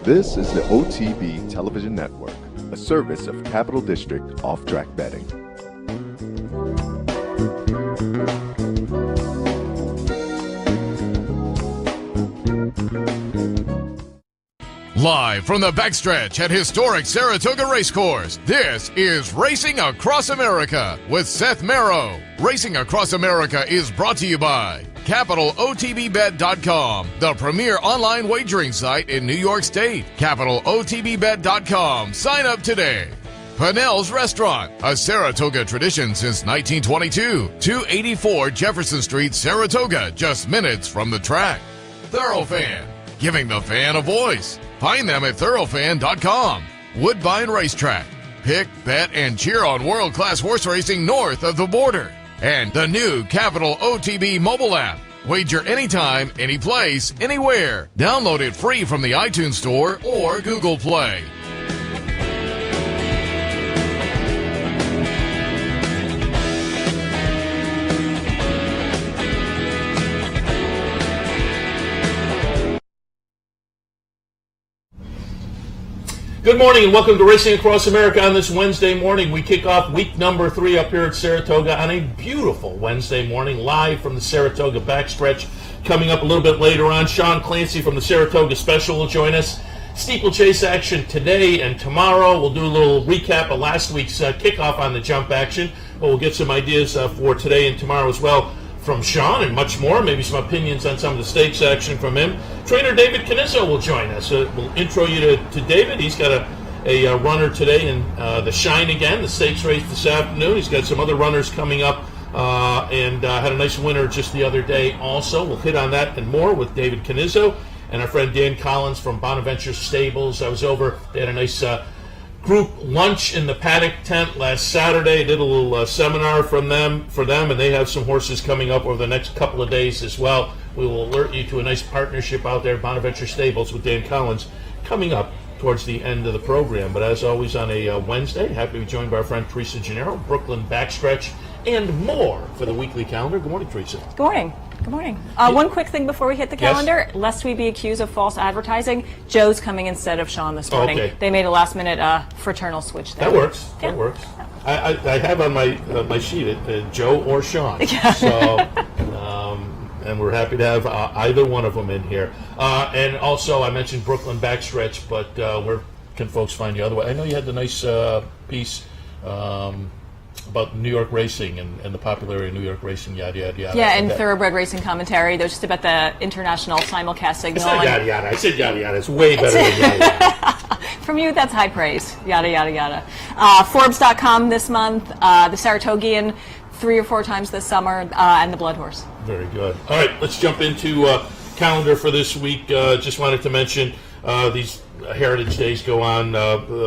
This is the OTB Television Network, a service of Capital District Off-Track Betting. Live from the backstretch at historic Saratoga Racecourse, this is Racing Across America with Seth Merrow. Racing Across America is brought to you by CapitalOTBBet.com, the premier online wagering site in New York State. CapitalOTBBet.com. Sign up today. Pinnell's Restaurant, a Saratoga tradition since 1922. 284 Jefferson Street, Saratoga, just minutes from the track. Thoroughfan, giving the fan a voice. Find them at thoroughfan.com. Woodbine Racetrack. Pick, bet, and cheer on world-class horse racing north of the border. And the new Capital OTB mobile app. Wager anytime, any place, anywhere. Download it free from the iTunes Store or Google Play. Good morning and welcome to Racing Across America on this Wednesday morning. We kick off week number 3 up here at Saratoga on a beautiful Wednesday morning, live from the Saratoga backstretch. Coming up a little bit later on, Sean Clancy from the Saratoga Special will join us. Steeplechase action today and tomorrow. We'll do a little recap of last week's kickoff on the jump action, but we'll get some ideas for today and tomorrow as well from Sean and much more, maybe some opinions on some of the stakes action from him. Trainer David Canizzo will join us. We'll intro you to David. He's got a runner today in the Shine Again, the stakes race this afternoon. He's got some other runners coming up and had a nice winner just the other day also. We'll hit on that and more with David Canizzo and our friend Dan Collins from Bonaventure Stables. I was over, they had a nice group lunch in the paddock tent last Saturday. Did a little seminar for them, and they have some horses coming up over the next couple of days as well. We will alert you to a nice partnership out there at Bonaventure Stables with Dan Collins coming up towards the end of the program. But as always on a Wednesday, happy to be joined by our friend Teresa Gennaro, Brooklyn Backstretch, and more for the weekly calendar. Good morning, Teresa. Good morning. Good morning. One quick thing before we hit the calendar, lest we be accused of false advertising, Joe's coming instead of Sean this morning. Okay. They made a last-minute fraternal switch there. That works. Yeah. That works. I have on my sheet Joe or Sean. So, and we're happy to have either one of them in here. And also, I mentioned Brooklyn Backstretch, but where can folks find you otherwise? I know you had the nice piece about New York racing and the popularity of New York racing, yada, yada, yada. Yeah, and thoroughbred racing commentary. They're just about the international simulcast signal. It's not yada, yada. I said yada, yada. It's way better than yada, yada. From you, that's high praise. Yada, yada, yada. Forbes.com this month, the Saratogian 3 or 4 times this summer, and the Blood Horse. Very good. All right, let's jump into calendar for this week. Just wanted to mention these Heritage Days go on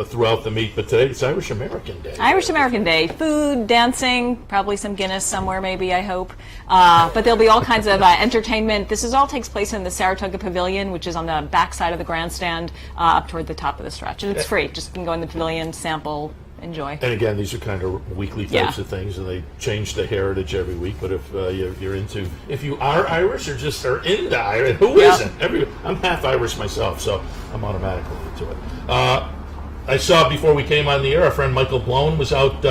throughout the meet, but today it's Irish American Day. Irish American Day. Food, dancing, probably some Guinness somewhere maybe, I hope. But there'll be all kinds of entertainment. This all takes place in the Saratoga Pavilion, which is on the back side of the grandstand up toward the top of the stretch. And it's free. Just can go in the pavilion, sample, enjoy. And again, these are kind of weekly types of things, and they change the heritage every week. But if if you are Irish or just are into Irish, who isn't? I'm half Irish myself, so I'm automatically into it. I saw before we came on the air, our friend Michael Blown was out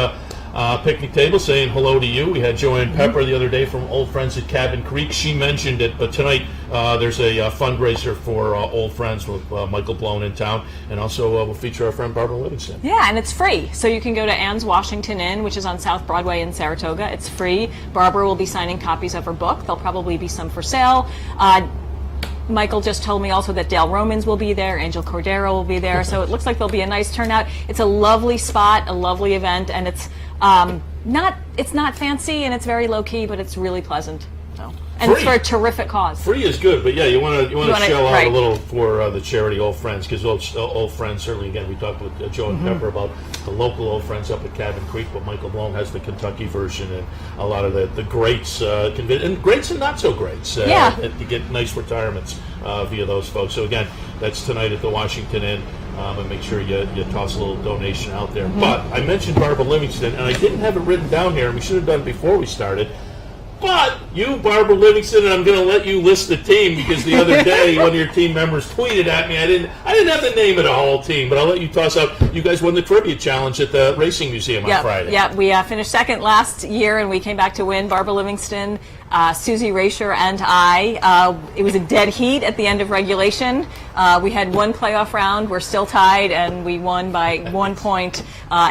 picnic table saying hello to you. We had Joanne Pepper the other day from Old Friends at Cabin Creek. She mentioned it, but tonight there's a fundraiser for Old Friends with Michael Blown in town, and also we'll feature our friend Barbara Livingston. Yeah, and it's free. So you can go to Anne's Washington Inn, which is on South Broadway in Saratoga. It's free. Barbara will be signing copies of her book. There'll probably be some for sale. Michael just told me also that Dale Romans will be there, Angel Cordero will be there, so it looks like there'll be a nice turnout. It's a lovely spot, a lovely event, and it's not fancy and it's very low key, but it's really pleasant. So, and it's for a terrific cause. Free is good, but yeah, you want to shell out a little for the charity Old Friends, because Old Friends, certainly, again, we talked with Joe and Pepper about the local Old Friends up at Cabin Creek, but Michael Blown has the Kentucky version, and a lot of the greats, and greats and not so greats, to get nice retirements via those folks. So again, that's tonight at the Washington Inn. And make sure you toss a little donation out there. But I mentioned Barbara Livingston, and I didn't have it written down here, and we should have done it before we started. But you, Barbara Livingston, and I'm going to let you list the team because the other day one of your team members tweeted at me. I didn't have the name of the whole team, but I'll let you toss out. You guys won the trivia challenge at the Racing Museum on Friday. Yeah, we finished second last year, and we came back to win. Barbara Livingston, Susie Rasher, and I. It was a dead heat at the end of regulation. We had one playoff round. We're still tied, and we won by 1 point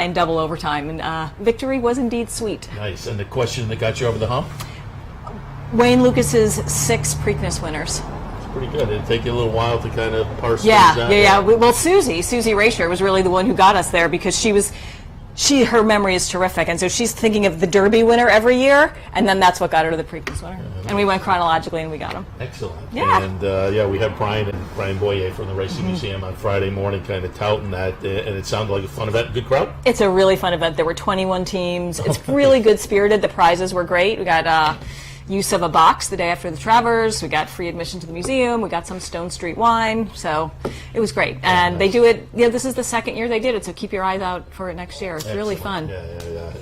in double overtime. And victory was indeed sweet. Nice. And the question that got you over the hump? Wayne Lucas's 6 Preakness winners. It's pretty good. It'd take you a little while to kind of parse things out. Yeah. Well, Susie Rasher was really the one who got us there because her memory is terrific, and so she's thinking of the Derby winner every year, and then that's what got her to the Preakness winner. And we went chronologically, and we got him. Excellent. Yeah. And we had Brian Boyer from the Racing Museum on Friday morning kind of touting that, and it sounded like a fun event. Good crowd? It's a really fun event. There were 21 teams. It's really good spirited. The prizes were great. We got use of a box the day after the Travers. We got free admission to the museum. We got some Stone Street wine. So it was great. And they do it, this is the second year they did it, so keep your eyes out for it next year. It's really fun. Yeah.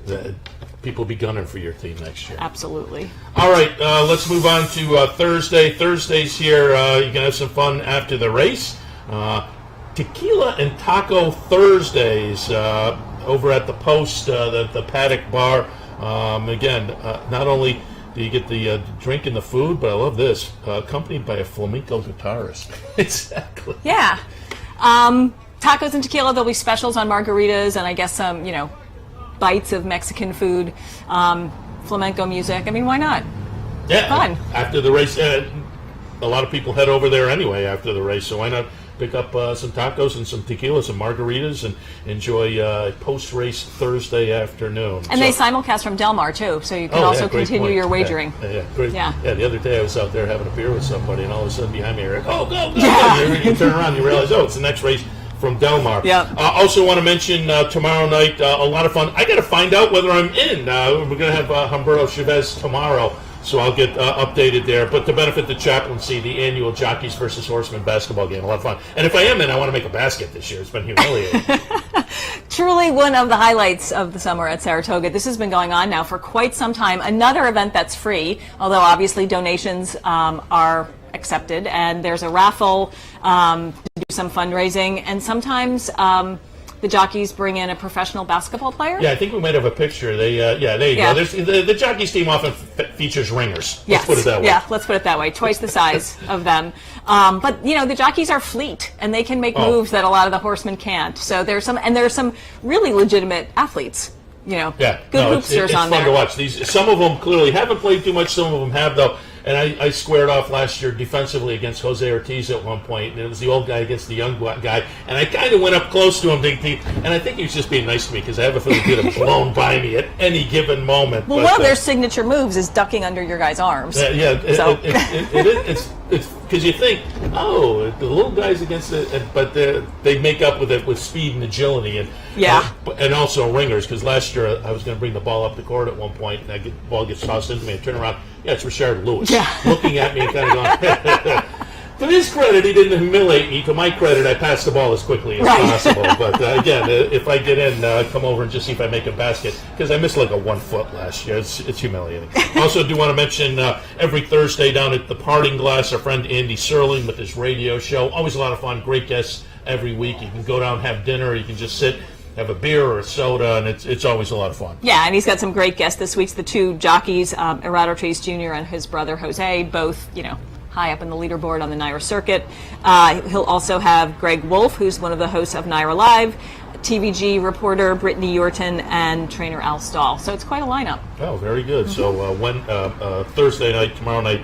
And people will be gunning for your team next year. Absolutely. All right, let's move on to Thursday. Thursday's here. You can have some fun after the race. Tequila and Taco Thursdays over at the Post, the Paddock Bar. Again, not only do you get the drink and the food, but I love this, accompanied by a flamenco guitarist. Exactly. Yeah. Tacos and tequila, there'll be specials on margaritas and I guess some, bites of Mexican food, flamenco music. I mean, why not? Yeah. Fun. After the race, a lot of people head over there anyway after the race, so why not pick up some tacos and some tequila, some margaritas, and enjoy post-race Thursday afternoon. And they simulcast from Del Mar, too, so you can also continue your wagering. Yeah, great. Yeah, the other day I was out there having a beer with somebody, and all of a sudden behind me, you're like, go. You turn around and you realize, it's the next race from Del Mar. Yeah. Also want to mention tomorrow night, a lot of fun. I got to find out whether I'm in. We're going to have Humberto Chavez tomorrow. So I'll get updated there. But to benefit the chaplaincy, the annual Jockeys versus Horsemen basketball game, a lot of fun. And if I am in, I want to make a basket this year. It's been humiliating. Truly one of the highlights of the summer at Saratoga. This has been going on now for quite some time. Another event that's free, although obviously donations are accepted. And there's a raffle to do some fundraising. And sometimes the jockeys bring in a professional basketball player. Yeah, I think we might have a picture. There you go. There's, the jockeys team often features ringers. Yes. Let's put it that way. Yeah, let's put it that way. Twice the size of them. But the jockeys are fleet, and they can make moves that a lot of the horsemen can't. So there's some really legitimate athletes. Good hoopsters on there. It's fun to watch. Some of them clearly haven't played too much. Some of them have, though. And I squared off last year defensively against Jose Ortiz at one point, and it was the old guy against the young guy, and I kind of went up close to him, and I think he was just being nice to me because I have a feeling he could have blown by me at any given moment. Well, one of their signature moves is ducking under your guy's arms. It's because you think, the little guys against it, but they make up with it with speed and agility, and also ringers. Because last year I was going to bring the ball up the court at one point, and the ball gets tossed into me, and turn around. Yeah, it's Rashard Lewis looking at me and kind of going. To his credit, he didn't humiliate me. To my credit, I passed the ball as quickly as possible. But again, if I get in, come over and just see if I make a basket, because I missed like a 1 foot last year. It's humiliating. Also, do want to mention every Thursday down at the Parting Glass, our friend Andy Serling with his radio show. Always a lot of fun. Great guests every week. You can go down, have dinner, or you can just sit, have a beer or a soda, and it's always a lot of fun. Yeah, and he's got some great guests this week. The two jockeys, Errado Chase Jr. and his brother Jose, both, high up in the leaderboard on the NYRA circuit. He'll also have Greg Wolf, who's one of the hosts of NYRA Live, TVG reporter Brittany Yorton, and trainer Al Stahl. So it's quite a lineup. Oh, very good. Mm-hmm. So Thursday night, tomorrow night,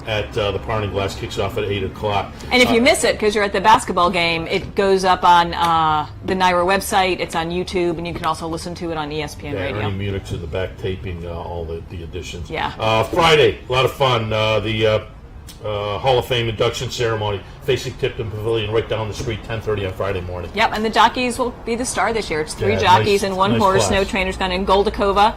at the Parting Glass kicks off at 8 o'clock. And if you miss it because you're at the basketball game, it goes up on the NYRA website. It's on YouTube, and you can also listen to it on ESPN Radio. Ernie Munich's in the back taping all the editions. Yeah. Friday, a lot of fun. The Hall of Fame induction ceremony facing Tipton Pavilion right down the street, 10:30 on Friday morning. Yep, and the jockeys will be the star this year. It's three jockeys and one horse. Class. No trainers gone in. Goldakova,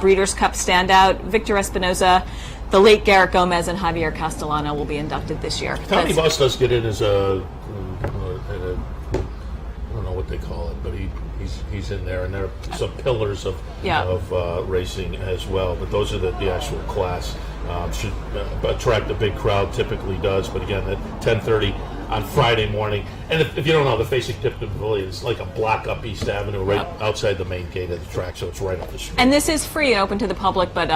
Breeders' Cup standout. Victor Espinoza, the late Garrett Gomez, and Javier Castellano will be inducted this year. Tommy Boss does get in as I don't know what they call it, but he he's in there, and there are some pillars of racing as well. But those are the actual class. Should attract a big crowd, typically does. But again, at 10:30 on Friday morning. And if you don't know, the Facing Tipton Pavilion is like a block up East Avenue, right outside the main gate of the track, so it's right up the street. And this is free and open to the public, but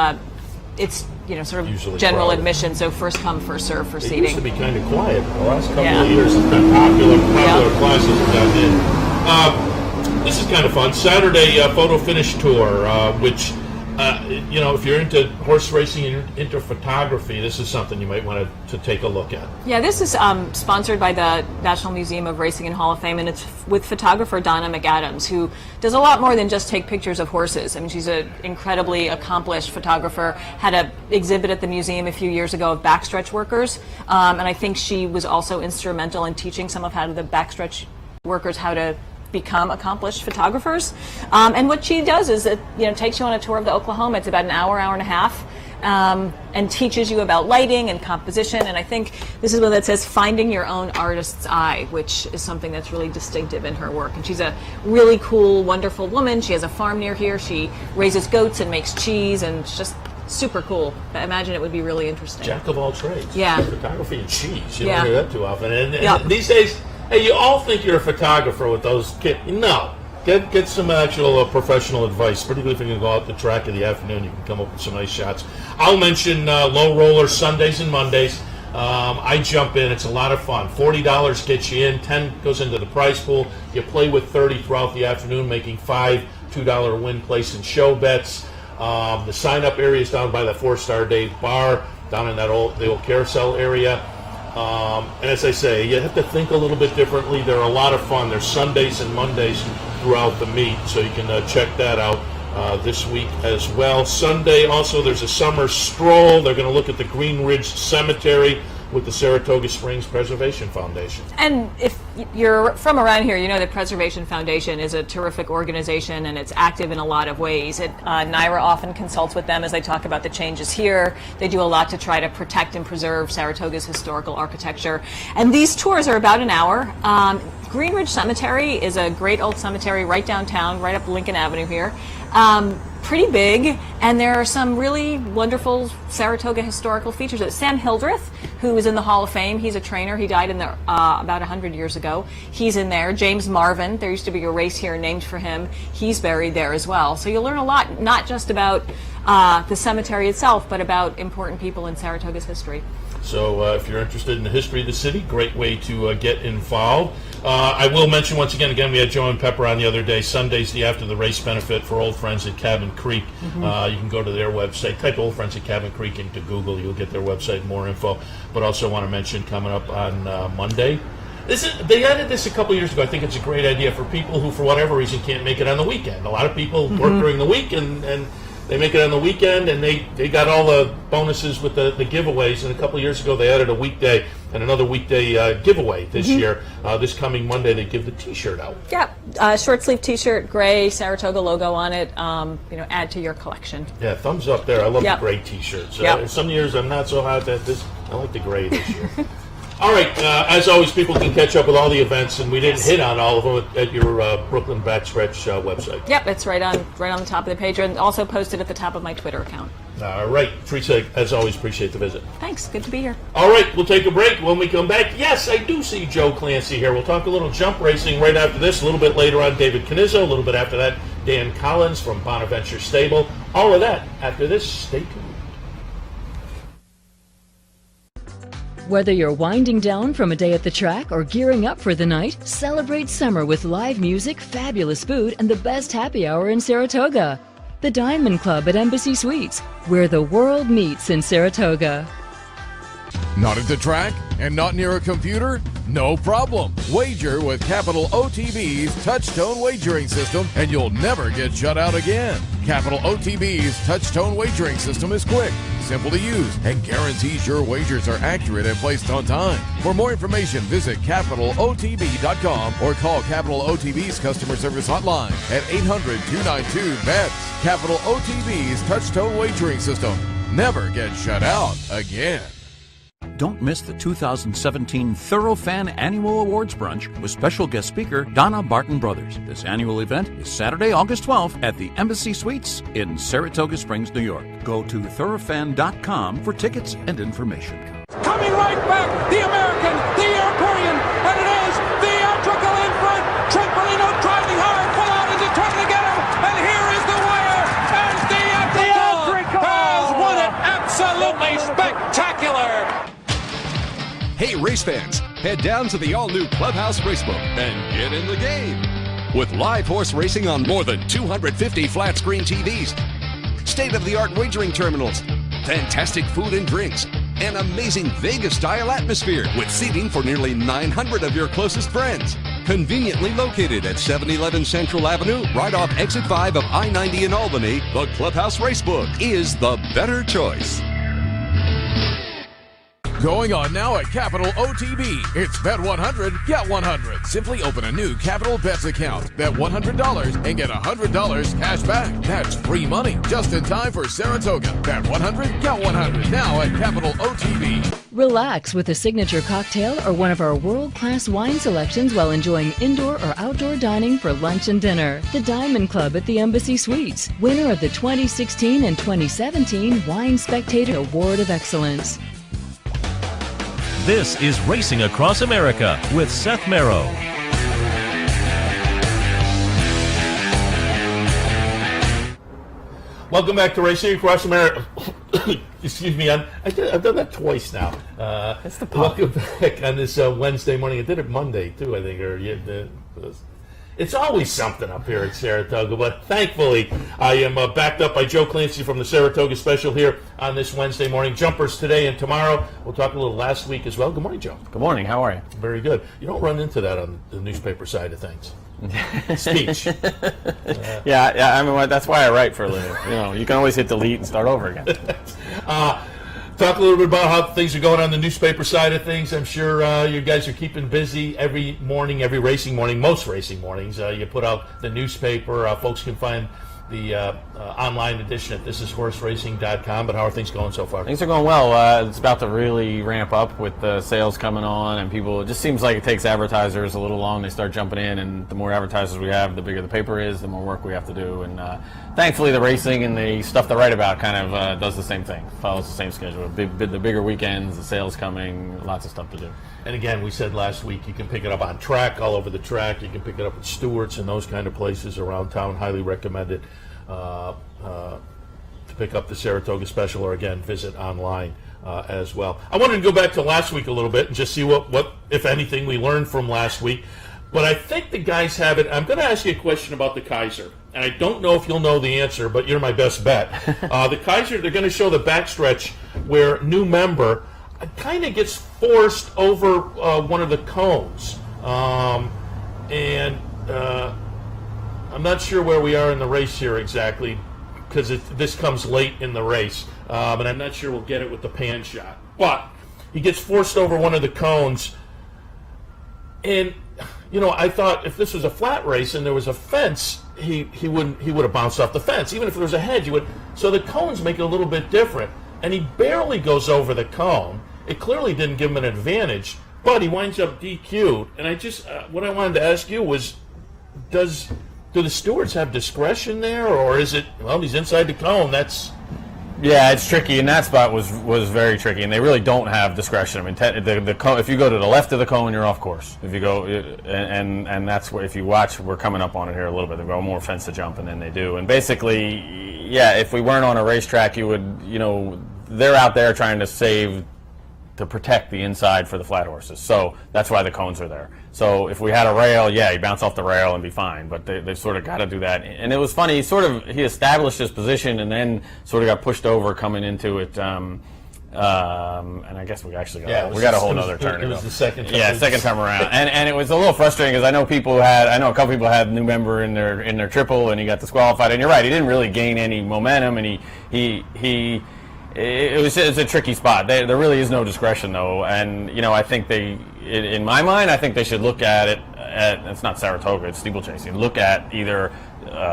it's sort of usually general crowded admission, so first come, first serve for seating. It used to be kind of quiet. The last couple of years, it's been popular classes have gotten in. This is kind of fun. Saturday photo finish tour, which if you're into horse racing and into photography, this is something you might want to take a look at. Yeah, this is sponsored by the National Museum of Racing and Hall of Fame, and it's with photographer Donna McAdams, who does a lot more than just take pictures of horses. I mean, she's an incredibly accomplished photographer, had an exhibit at the museum a few years ago of backstretch workers, and I think she was also instrumental in teaching some of the backstretch workers how to become accomplished photographers. And what she does is it takes you on a tour of the Oklahoma. It's about an hour and a half, and teaches you about lighting and composition. And I think this is one that says finding your own artist's eye, which is something that's really distinctive in her work. And she's a really cool, wonderful woman. She has a farm near here. She raises goats and makes cheese, and it's just super cool. I imagine it would be really interesting. Jack of all trades. Yeah. Photography and cheese. You don't hear that too often. And these days, hey, you all think you're a photographer with those kids. No. Get some actual professional advice, particularly if you're going to go out the track in the afternoon. You can come up with some nice shots. I'll mention low roller Sundays and Mondays. I jump in. It's a lot of fun. $40 gets you in. $10 goes into the prize pool. You play with 30 throughout the afternoon, making $5 $2 win, place, and show bets. The sign-up area is down by the 4-Star Dave Bar, down in the old carousel area. And as I say, you have to think a little bit differently. They're a lot of fun. There's Sundays and Mondays throughout the meet, so you can check that out this week as well. Sunday also, there's a summer stroll. They're going to look at the Green Ridge Cemetery with the Saratoga Springs Preservation Foundation. And if you're from around here, you know that Preservation Foundation is a terrific organization, and it's active in a lot of ways. NYRA often consults with them as they talk about the changes here. They do a lot to try to protect and preserve Saratoga's historical architecture. And these tours are about an hour. Green Ridge Cemetery is a great old cemetery right downtown, right up Lincoln Avenue here. Pretty big, and there are some really wonderful Saratoga historical features. Sam Hildreth, who is in the Hall of Fame, he's a trainer. He died in about 100 years ago. He's in there. James Marvin, there used to be a race here named for him. He's buried there as well. So you'll learn a lot, not just about the cemetery itself, but about important people in Saratoga's history. So if you're interested in the history of the city, great way to get involved. I will mention once again, we had Joe and Pepper on the other day. Sunday's the After the Race benefit for Old Friends at Cabin Creek. You can go to their website, type Old Friends at Cabin Creek into Google. You'll get their website, more info. But also want to mention coming up on Monday. They added this a couple years ago. I think it's a great idea for people who, for whatever reason, can't make it on the weekend. A lot of people work during the week, and they make it on the weekend, and they got all the bonuses with the giveaways. And a couple of years ago, they added a weekday and another weekday giveaway this year. This coming Monday, they give the T-shirt out. Yeah, short sleeve T-shirt, gray Saratoga logo on it. Add to your collection. Yeah, thumbs up there. I love the gray T-shirts. Some years I'm not so hot at this. I like the gray this year. All right, as always, people can catch up with all the events, and we didn't hit on all of them at your Brooklyn Backstretch website. Yep, it's right on the top of the page, and also posted at the top of my Twitter account. All right, Teresa, as always, appreciate the visit. Thanks, good to be here. All right, we'll take a break. When we come back, yes, I do see Joe Clancy here. We'll talk a little jump racing right after this. A little bit later on, David Canizzo. A little bit after that, Dan Collins from Bonaventure Stable. All of that after this. Stay tuned. Whether you're winding down from a day at the track or gearing up for the night, celebrate summer with live music, fabulous food, and the best happy hour in Saratoga. The Diamond Club at Embassy Suites, where the world meets in Saratoga. Not at the track and not near a computer? No problem. Wager with Capital OTB's Touchtone Wagering System, and you'll never get shut out again. Capital OTB's Touchtone Wagering System is quick, simple to use, and guarantees your wagers are accurate and placed on time. For more information, visit CapitalOTB.com or call Capital OTB's customer service hotline at 800-292-BETS. Capital OTB's Touchtone Wagering System. Never get shut out again. Don't miss the 2017 Thorough Fan Annual Awards Brunch with special guest speaker Donna Barton Brothers. This annual event is Saturday, August 12th at the Embassy Suites in Saratoga Springs, New York. Go to thoroughfan.com for tickets and information. Coming right back, the American, the European, and it is theatrical in front. Trempolino driving hard, full out as he trying to get him, and here is the winner, and theatrical has won it. Absolutely spectacular. Hey, race fans, head down to the all-new Clubhouse Racebook and get in the game. With live horse racing on more than 250 flat-screen TVs, state-of-the-art wagering terminals, fantastic food and drinks, an amazing Vegas-style atmosphere with seating for nearly 900 of your closest friends. Conveniently located at 711 Central Avenue, right off Exit 5 of I-90 in Albany, the Clubhouse Racebook is the better choice. Going on now at Capital OTB. It's Bet 100, get 100. Simply open a new Capital Bets account. Bet $100 and get $100 cash back. That's free money just in time for Saratoga. Bet 100, get 100. Now at Capital OTB. Relax with a signature cocktail or one of our world-class wine selections while enjoying indoor or outdoor dining for lunch and dinner. The Diamond Club at the Embassy Suites, winner of the 2016 and 2017 Wine Spectator Award of Excellence. This is Racing Across America with Seth Merrow. Welcome back to Racing Across America. Excuse me, I've done that twice now. That's the pop. Welcome back on this Wednesday morning. I did it Monday too, I think. It's always something up here at Saratoga, but thankfully I am backed up by Joe Clancy from the Saratoga Special here on this Wednesday morning. Jumpers today and tomorrow. We'll talk a little last week as well. Good morning, Joe. Good morning. How are you? Very good. You don't run into that on the newspaper side of things. Speech. Yeah. I mean, that's why I write for a living. You know, you can always hit delete and start over again. Talk a little bit about how things are going on the newspaper side of things. I'm sure you guys are keeping busy every morning, every racing morning, most racing mornings. You put out the newspaper. Folks can find the online edition at thisishorseracing.com. But how are things going so far? Things are going well. It's about to really ramp up with the sales coming on, and people. It just seems like it takes advertisers a little long. They start jumping in, and the more advertisers we have, the bigger the paper is, the more work we have to do. And thankfully, the racing and the stuff they write about kind of does the same thing, follows the same schedule. The bigger weekends, the sales coming, lots of stuff to do. And again, we said last week, you can pick it up on track, all over the track. You can pick it up at Stewart's and those kind of places around town. Highly recommend it to pick up the Saratoga Special, or again, visit online as well. I wanted to go back to last week a little bit and just see what if anything, we learned from last week. But I think the guys have it. I'm going to ask you a question about the Kaiser. And I don't know if you'll know the answer, but you're my best bet. The Kaiser, they're going to show the backstretch where new member kind of gets forced over one of the cones. And I'm not sure where we are in the race here exactly, because this comes late in the race. And I'm not sure we'll get it with the pan shot. But he gets forced over one of the cones. And, you know, I thought if this was a flat race and there was a fence, he would have bounced off the fence. Even if there was a hedge, he would. So the cones make it a little bit different. And he barely goes over the cone. It clearly didn't give him an advantage, but he winds up DQ'd. And I just, what I wanted to ask you was, do the stewards have discretion there, or is it, well, he's inside the cone, that's... Yeah, it's tricky, and that spot was very tricky, and they really don't have discretion. I mean, the cone, if you go to the left of the cone, you're off course. If you go, and that's where, if you watch, we're coming up on it here a little bit. They've got more fence to jump, and then they do. And basically, yeah, if we weren't on a racetrack, you would, you know, they're out there trying to protect the inside for the flat horses. So that's why the cones are there. So if we had a rail, yeah, he'd bounce off the rail and be fine. But they've sort of got to do that. And it was funny, he established his position and then sort of got pushed over coming into it. And I guess we actually got a whole other turn. It was the second time. Yeah, second time around. and it was a little frustrating because I know a couple people had new member in their triple and he got disqualified. And you're right, he didn't really gain any momentum, and it's a tricky spot. There really is no discretion, though, and you know, I think in my mind, I think they should look at it. It's not Saratoga, it's steeplechasing. Look at either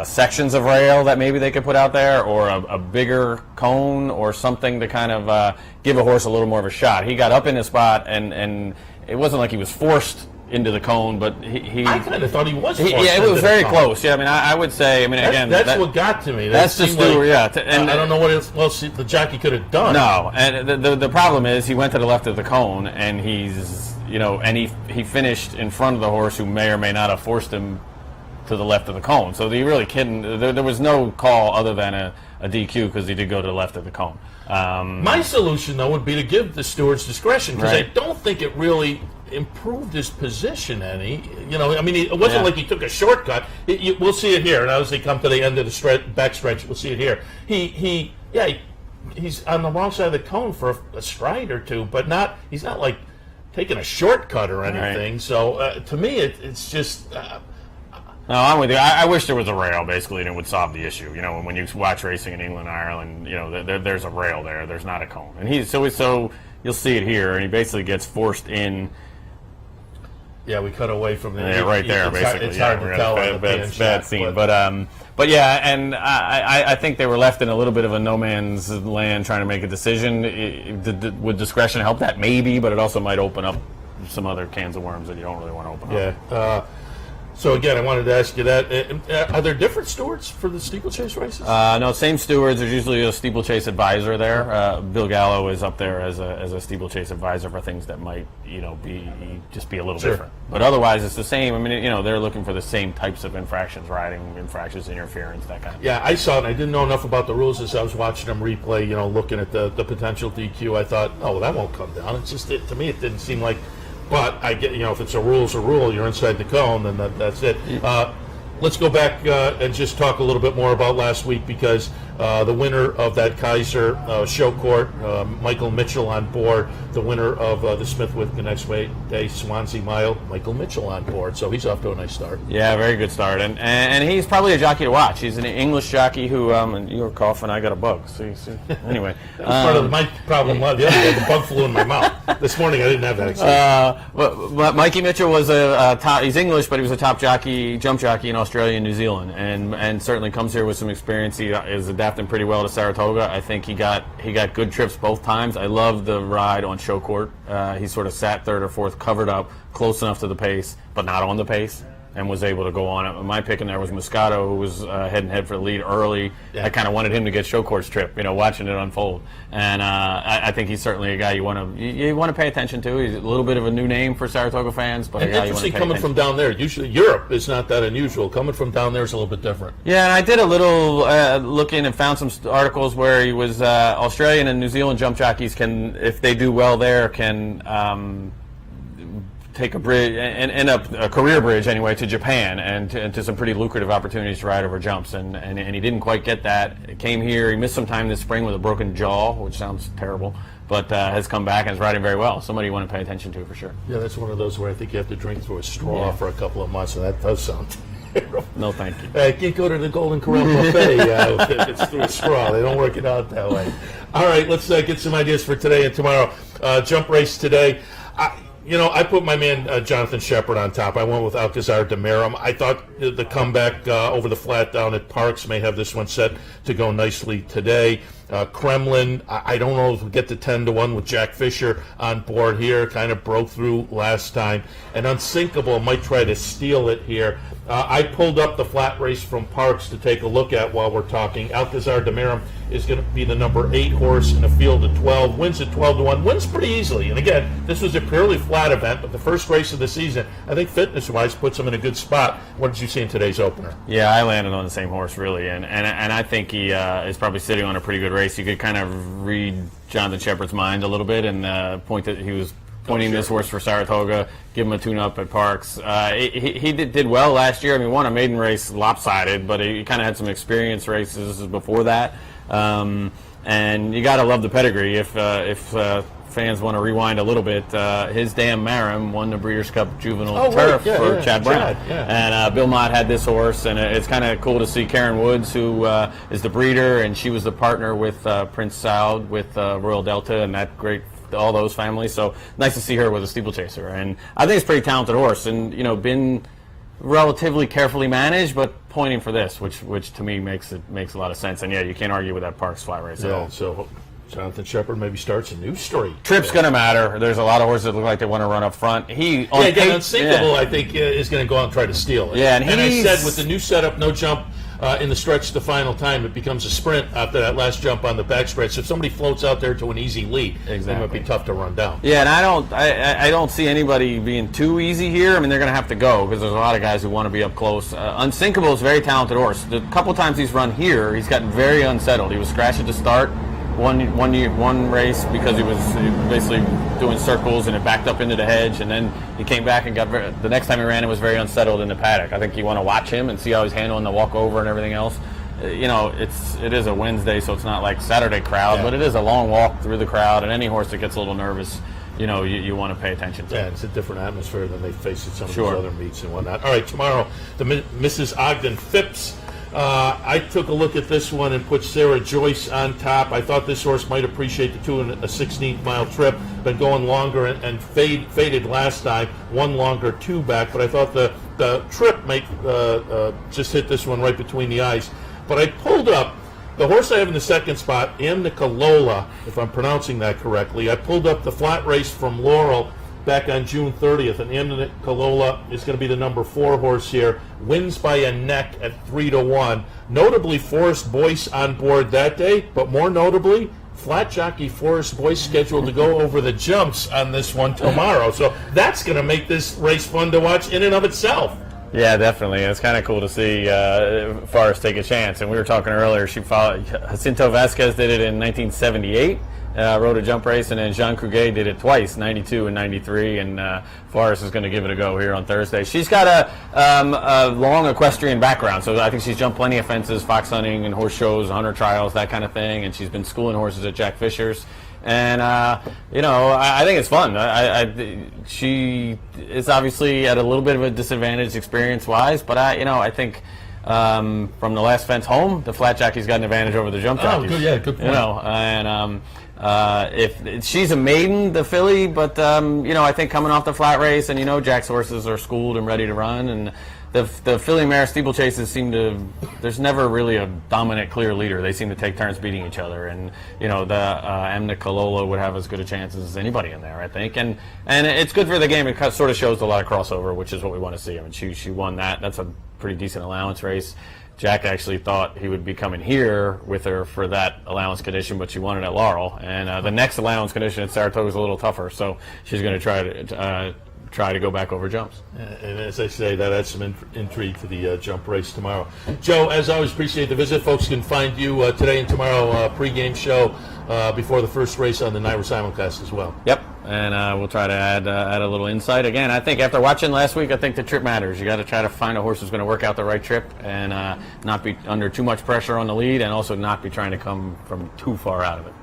sections of rail that maybe they could put out there, or a bigger cone or something to kind of give a horse a little more of a shot. He got up in his spot, and it wasn't like he was forced into the cone, but I kind of thought he was forced yeah, it was very close. Yeah, I mean, I would say, I mean, again, that's what got to me. That's just and I don't know what else the jockey could have done. No, and the problem is he went to the left of the cone, and he finished in front of the horse who may or may not have forced him to the left of the cone. So he really couldn't. There was no call other than a DQ because he did go to the left of the cone. My solution, though, would be to give the stewards discretion, because Right. I don't think it really improved his position any. I mean, it wasn't like he took a shortcut. We'll see it here, and as they come to the end of the backstretch, we'll see it here. He's on the wrong side of the cone for a stride or two, but he's not like taking a shortcut or anything. Right. So to me, it's just. No, I'm with you. I wish there was a rail, basically, and it would solve the issue. When you watch racing in England and Ireland, there's a rail there. There's not a cone, and so you'll see it here, and he basically gets forced in. Yeah, we cut away from the right there, basically. It's hard to tell. Bad scene, but yeah, and I think they were left in a little bit of a no man's land trying to make a decision. Would discretion help that? Maybe, but it also might open up some other cans of worms that you don't really want to open up. Yeah. So again, I wanted to ask you that. Are there different stewards for the steeplechase races? No, same stewards. There's usually a steeplechase advisor there. Bill Gallo is up there as a steeplechase advisor for things that might, be a little different. But otherwise, it's the same. I mean, they're looking for the same types of infractions, riding infractions, interference, that kind of thing. Yeah, I saw it. I didn't know enough about the rules as I was watching them replay. Looking at the potential DQ, I thought, oh, well, that won't come down. It's just to me, it didn't seem like. But I get, if it's a rule, you're inside the cone, then that's it. Let's go back and just talk a little bit more about last week, because the winner of that Kaiser show court, Michael Mitchell on board, the winner of the Smith-Whitney next day Swansea Mile, Michael Mitchell on board. So he's off to a nice start. Yeah, very good start. And he's probably a jockey to watch. He's an English jockey who, and you were coughing, I got a bug. See. Anyway. That was part of my problem the other day. The bug flew in my mouth. This morning I didn't have that experience. But Mikey Mitchell was he's English, but he was a top jockey, jump jockey in Australia and New Zealand, and certainly comes here with some experience. He is adapting pretty well to Saratoga. I think he got good trips both times. I love the ride on show court. He sort of sat third or fourth, covered up, close enough to the pace, but not on the pace, and was able to go on. My pick in there was Moscato, who was head and head for the lead early. Yeah. I kind of wanted him to get show court's trip, watching it unfold. And I think he's certainly a guy you want to pay attention to. He's a little bit of a new name for Saratoga fans, but and a guy you want to pay coming attention from down there. Usually Europe is not that unusual. Coming from down there is a little bit different. Yeah, and I did a little looking and found some articles where he was Australian and New Zealand jump jockeys can, if they do well there, can take a bridge and end up a career bridge anyway to Japan and to some pretty lucrative opportunities to ride over jumps, and he didn't quite get that. He came here, he missed some time this spring with a broken jaw, which sounds terrible, but has come back and is riding very well. Somebody you want to pay attention to for sure. Yeah, that's one of those where I think you have to drink through a straw for a couple of months, and that does sound terrible. No, thank you. I can't go to the Golden Corral buffet if it's through a straw. They don't work it out that way. All right, let's get some ideas for today and tomorrow. Jump race today. I put my man Jonathan Shepard on top. I went with Alcazar de Meram. I thought the comeback over the flat down at Parks may have this one set to go nicely today. Kremlin, I don't know if we'll get to 10-1 with Jack Fisher on board here. Kind of broke through last time. And Unsinkable might try to steal it here. I pulled up the flat race from Parks to take a look at while we're talking. Alcazar de Meram is going to be the number 8 horse in a field of 12. Wins at 12-1. Wins pretty easily. And again, this was a purely flat event, but the first race of the season, I think fitness-wise, puts him in a good spot. What did you see in today's opener? Yeah, I landed on the same horse, really. And I think he is probably sitting on a pretty good race. You could kind of read Jonathan Shepard's mind a little bit and point that he was pointing this horse for Saratoga, give him a tune-up at Parks. He did well last year. I mean, won a maiden race lopsided, but he kind of had some experience races before that. And you got to love the pedigree. If fans want to rewind a little bit, his Damn Marim won the Breeders' Cup Juvenile Turf for Chad Brown. And Bill Mott had this horse, and it's kind of cool to see Karen Woods, who is the breeder, and she was the partner with Prince Saud with Royal Delta and that great all those families. So nice to see her with a steeplechaser, and I think it's a pretty talented horse, and been relatively carefully managed, but pointing for this, which to me makes a lot of sense. And yeah, you can't argue with that Parks flat race at all. So Jonathan Shepard maybe starts a new streak. Trip's going to matter. There's a lot of horses that look like they want to run up front. Unsinkable, I think, is going to go out and try to steal it. Yeah, and I said with the new setup, no jump in the stretch the final time, it becomes a sprint after that last jump on the backstretch. So if somebody floats out there to an easy lead, it might be tough to run down. Yeah, and I don't see anybody being too easy here. I mean, they're going to have to go because there's a lot of guys who want to be up close. Unsinkable is a very talented horse. The couple times he's run here, he's gotten very unsettled. He was scratched at the start. One race because he was basically doing circles and it backed up into the hedge, and then he came back and the next time he ran, it was very unsettled in the paddock. I think you want to watch him and see how he's handling the walkover and everything else. It is a Wednesday, so it's not like Saturday crowd, but it is a long walk through the crowd, and any horse that gets a little nervous, you want to pay attention to. Yeah, it's a different atmosphere than they face at some of these other meets and whatnot. All right, tomorrow, the Mrs. Ogden Phipps. I took a look at this one and put Sarah Joyce on top. I thought this horse might appreciate the 2 16th-mile trip. Been going longer and faded last time. One longer, 2 back. But I thought the trip might just hit this one right between the eyes. But I pulled up the horse I have in the second spot, Amnicalola, if I'm pronouncing that correctly. I pulled up the flat race from Laurel back on June 30th, and Amnicalola is going to be the number 4 horse here. Wins by a neck at 3-1. Notably, Forrest Boyce on board that day, but more notably, flat jockey Forrest Boyce scheduled to go over the jumps on this one tomorrow. So that's going to make this race fun to watch in and of itself. Yeah, definitely. It's kind of cool to see Forrest take a chance. And we were talking earlier, she followed Jacinto Vasquez did it in 1978. Rode a jump race, and then Jean Couget did it twice, 92 and 93, and Forrest is going to give it a go here on Thursday. She's got a long equestrian background, so I think she's jumped plenty of fences, fox hunting and horse shows, hunter trials, that kind of thing, and she's been schooling horses at Jack Fisher's. And, I think it's fun. She is obviously at a little bit of a disadvantage experience-wise, but I think from the last fence home, the flat jockey's got an advantage over the jump jockeys. Good point. If she's a maiden, the filly, but I think coming off the flat race, and Jack's horses are schooled and ready to run, and the filly mare steeplechases there's never really a dominant clear leader. They seem to take turns beating each other, and the Amnicalola would have as good a chance as anybody in there, I think, and it's good for the game. It sort of shows a lot of crossover, which is what we want to see. I mean, she won that. That's a pretty decent allowance race. Jack actually thought he would be coming here with her for that allowance condition, but she won it at Laurel. And the next allowance condition at Saratoga is a little tougher, so she's going to try to go back over jumps. And as I say, that adds some intrigue to the jump race tomorrow. Joe, as always, appreciate the visit. Folks can find you today and tomorrow pregame show before the first race on the NYRA simulcast as well. Yep, and we'll try to add a little insight. Again, I think after watching last week, I think the trip matters. You got to try to find a horse who's going to work out the right trip and not be under too much pressure on the lead, and also not be trying to come from too far out of it.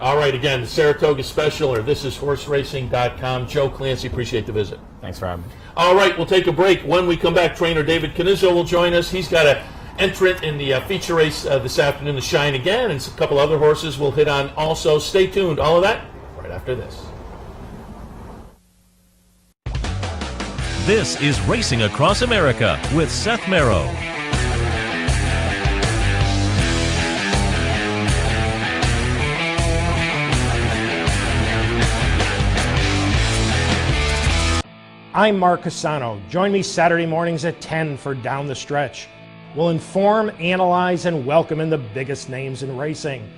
All right, again, the Saratoga Special, or thisishorseracing.com. Joe Clancy, appreciate the visit. Thanks for having me. All right, we'll take a break. When we come back, trainer David Canizzo will join us. He's got an entrant in the feature race this afternoon, the Shine Again, and a couple other horses we'll hit on also. Stay tuned. All of that right after this. This is Racing Across America with Seth Merrow. I'm Mark Cassano. Join me Saturday mornings at 10 for Down the Stretch. We'll inform, analyze, and welcome in the biggest names in racing.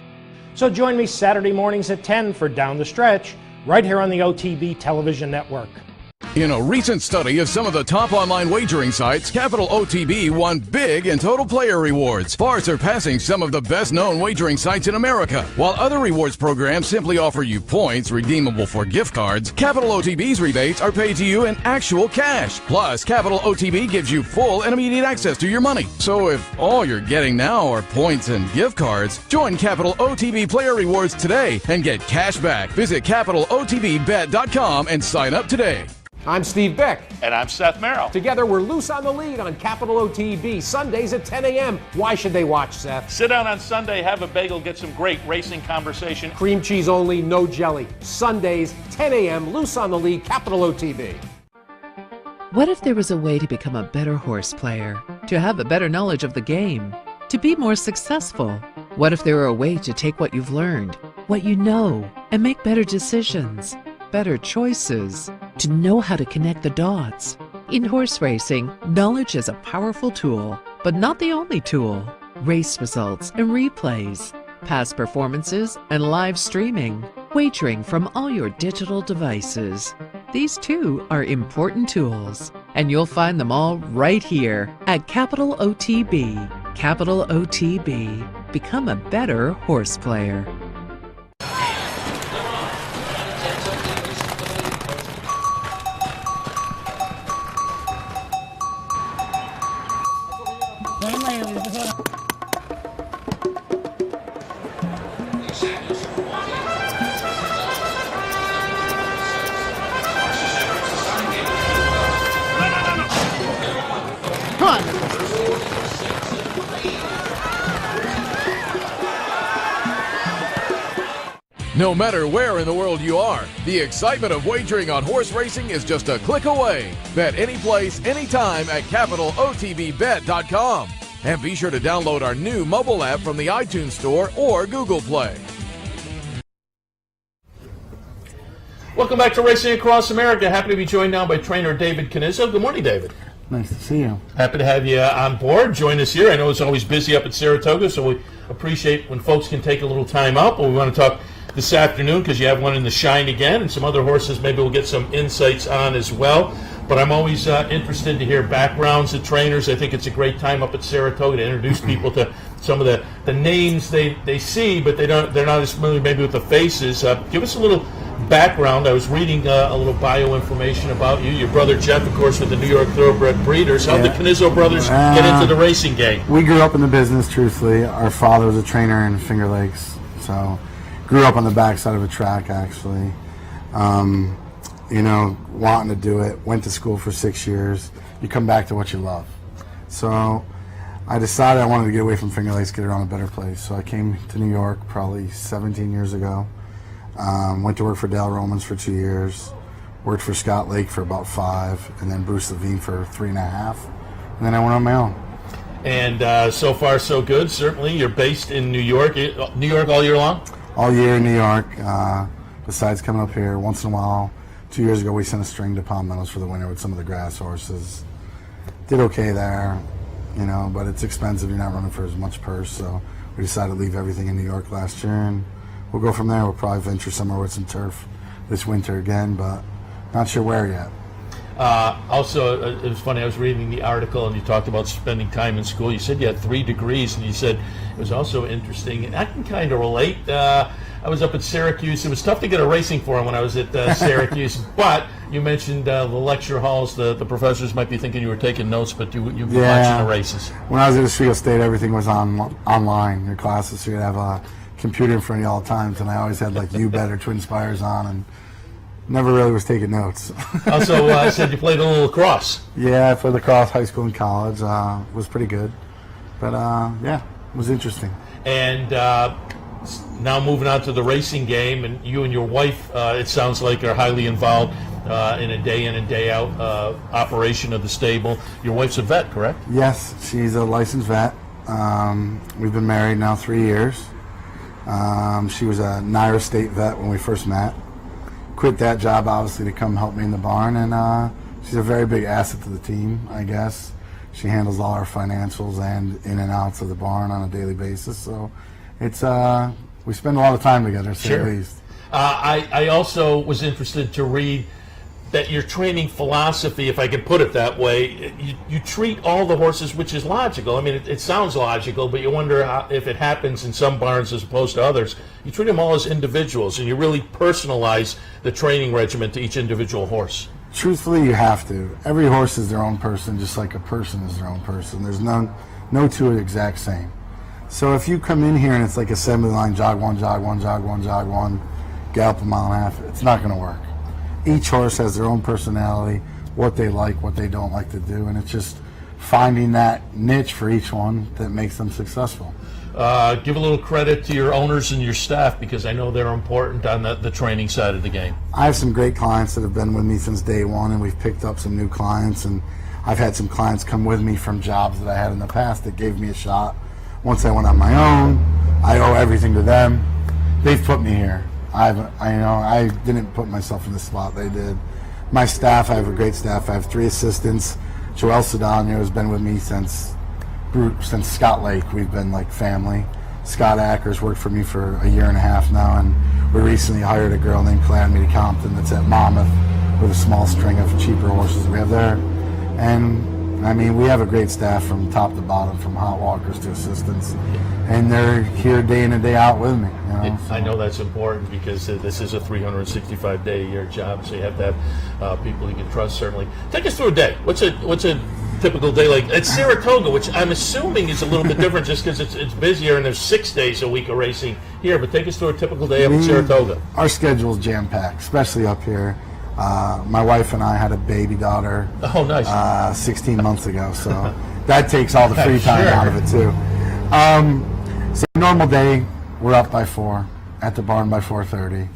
So join me Saturday mornings at 10 for Down the Stretch, right here on the OTB television network. In a recent study of some of the top online wagering sites, Capital OTB won big in total player rewards, far surpassing some of the best-known wagering sites in America. While other rewards programs simply offer you points redeemable for gift cards, Capital OTB's rebates are paid to you in actual cash. Plus, Capital OTB gives you full and immediate access to your money. So if all you're getting now are points and gift cards, join Capital OTB Player Rewards today and get cash back. Visit CapitalOTBBet.com and sign up today. I'm Steve Beck. And I'm Seth Merrow. Together, we're loose on the lead on Capital OTB, Sundays at 10 a.m. Why should they watch, Seth? Sit down on Sunday, have a bagel, get some great racing conversation. Cream cheese only, no jelly. Sundays, 10 a.m., loose on the lead, Capital OTB. What if there was a way to become a better horse player, to have a better knowledge of the game, to be more successful? What if there were a way to take what you've learned, what you know, and make better decisions, better choices, to know how to connect the dots? In horse racing, knowledge is a powerful tool, but not the only tool. Race results and replays, past performances and live streaming, wagering from all your digital devices. These too are important tools, and you'll find them all right here at Capital OTB. Capital OTB. Become a better horse player. No matter where in the world you are, the excitement of wagering on horse racing is just a click away. Bet any place, anytime at CapitalOTBBet.com. And be sure to download our new mobile app from the iTunes Store or Google Play. Welcome back to Racing Across America. Happy to be joined now by trainer David Canizzo. Good morning, David. Nice to see you. Happy to have you on board. Join us here. I know it's always busy up at Saratoga, so we appreciate when folks can take a little time out. But we want to talk this afternoon because you have one in the shine again, and some other horses maybe we'll get some insights on as well. But I'm always interested to hear backgrounds of trainers. I think it's a great time up at Saratoga to introduce people to some of the names they see, but they're not as familiar maybe with the faces. Give us a little background. I was reading a little bio information about you. Your brother Jeff, of course, with the New York Thoroughbred Breeders. How did the Canizzo brothers get into the racing game? We grew up in the business, truthfully. Our father was a trainer in Finger Lakes, so grew up on the backside of a track, actually. Wanting to do it. Went to school for 6 years. You come back to what you love. So I decided I wanted to get away from Finger Lakes, get around a better place. So I came to New York probably 17 years ago. Went to work for Dale Romans for 2 years. Worked for Scott Lake for about 5, and then Bruce Levine for 3.5. And then I went on my own. And so far, so good. Certainly, you're based in New York. New York all year long? All year in New York. Besides coming up here once in a while. 2 years ago, we sent a string to Palm Meadows for the winter with some of the grass horses. Did okay there, but it's expensive. You're not running for as much purse, so we decided to leave everything in New York last year, and we'll go from there. We'll probably venture somewhere with some turf this winter again, but not sure where yet. Also, it was funny, I was reading the article and you talked about spending time in school. You said you had 3 degrees, and you said it was also interesting, and I can kind of relate. I was up at Syracuse. It was tough to get a racing forum when I was at Syracuse, but you mentioned the lecture halls. The professors might be thinking you were taking notes, but you've been watching the races. When I was at Oswego State, everything was online, your classes, so you'd have a computer in front of you all the time, and I always had like U-Bet or Twin Spires on, and never really was taking notes. Also, I said you played a little lacrosse. Yeah, I played lacrosse high school and college. Was pretty good. But, it was interesting. And now moving on to the racing game, and you and your wife, it sounds like, are highly involved in a day in and day out operation of the stable. Your wife's a vet, correct? Yes, she's a licensed vet. We've been married now 3 years. She was a Naira State vet when we first met. Quit that job, obviously, to come help me in the barn, and she's a very big asset to the team, I guess. She handles all our financials and in and outs of the barn on a daily basis, so it's we spend a lot of time together, to say the least. I also was interested to read that your training philosophy, if I can put it that way, you treat all the horses, which is logical. I mean, it sounds logical, but you wonder if it happens in some barns as opposed to others. You treat them all as individuals, and you really personalize the training regimen to each individual horse. Truthfully, you have to. Every horse is their own person, just like a person is their own person. There's no two exact same. So if you come in here and it's like assembly line, jog one, jog one, jog one, jog one, gallop a mile and a half, it's not going to work. Each horse has their own personality, what they like, what they don't like to do, and it's just finding that niche for each one that makes them successful. give a little credit to your owners and your staff, because I know they're important on the training side of the game. I have some great clients that have been with me since day one, and we've picked up some new clients, and I've had some clients come with me from jobs that I had in the past that gave me a shot. Once I went on my own, I owe everything to them. They've put me here. I didn't put myself in this spot, they did. My staff, I have a great staff. I have 3 assistants. Joel Sedano has been with me since Scott Lake. We've been like family. Scott Ackers worked for me for a year and a half now, and we recently hired a girl named Calamity Compton that's at Monmouth with a small string of cheaper horses we have there. And I mean, we have a great staff from top to bottom, from hot walkers to assistants, and they're here day in and day out with me. You know, I know that's important, because this is a 365-day-a-year job, so you have to have people you can trust. Certainly, take us through a day. What's a typical day like at Saratoga, which I'm assuming is a little bit different, just because it's busier and there's 6 days a week of racing here. But take us through a typical day up at Saratoga. Our schedule's jam-packed, especially up here. My wife and I had a baby daughter. Oh, nice. 16 months ago, so that takes all the free time out of it too. So normal day, we're up by 4, at the barn by 4:30,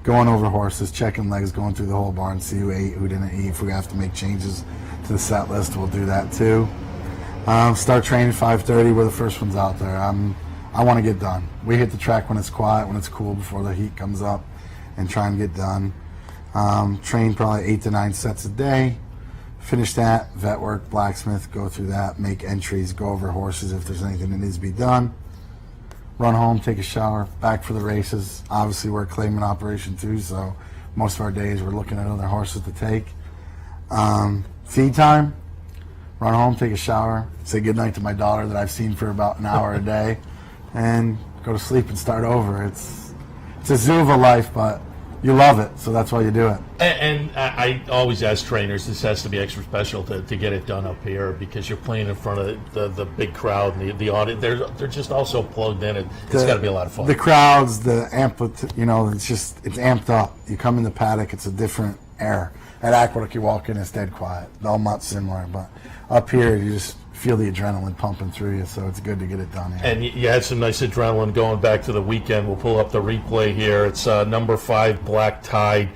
going over horses, checking legs, going through the whole barn, see who ate, who didn't eat. If we have to make changes to the set list, we'll do that too. Start training 5:30. We're the first ones out there. I want to get done. We hit the track when it's quiet, when it's cool, before the heat comes up, and try and get done. Train probably 8 to 9 sets a day. Finish that, vet work, blacksmith, go through that, make entries, go over horses if there's anything that needs to be done. Run home, take a shower, back for the races. Obviously, we're a claimant operation too, so most of our days we're looking at other horses to take. Feed time, run home, take a shower, say goodnight to my daughter that I've seen for about an hour a day, and go to sleep and start over. It's a zoo of a life, but you love it, so that's why you do it. And I always ask trainers, this has to be extra special to get it done up here, because you're playing in front of the big crowd and the audience. They're just all so plugged in. It's got to be a lot of fun. The crowds, the amplitude, it's amped up. You come in the paddock, it's a different air. At Aqueduct, you walk in, it's dead quiet. Belmont's similar, but up here, you just feel the adrenaline pumping through you, so it's good to get it done here. And you had some nice adrenaline going back to the weekend. We'll pull up the replay here. It's number 5, Black Tide,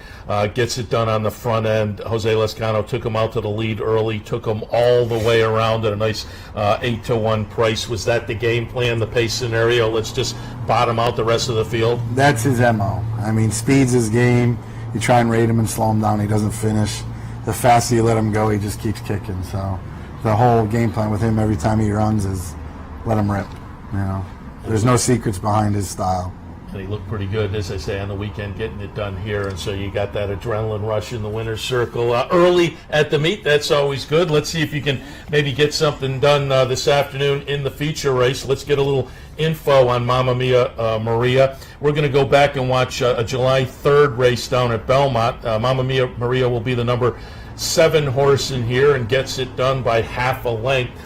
gets it done on the front end. Jose Lescano took him out to the lead early, took him all the way around at a nice 8-1 price. Was that the game plan, the pace scenario? Let's just bottom out the rest of the field? That's his MO. I mean, speed's his game. You try and rate him and slow him down, he doesn't finish. The faster you let him go, he just keeps kicking. So the whole game plan with him every time he runs is let him rip. There's no secrets behind his style. And he looked pretty good, as I say, on the weekend, getting it done here. And so you got that adrenaline rush in the winner's circle early at the meet. That's always good. Let's see if you can maybe get something done this afternoon in the feature race. Let's get a little info on Mamma Mia Maria. We're going to go back and watch a July 3rd race down at Belmont. Mamma Mia Maria will be the number 7 horse in here and gets it done by half a length.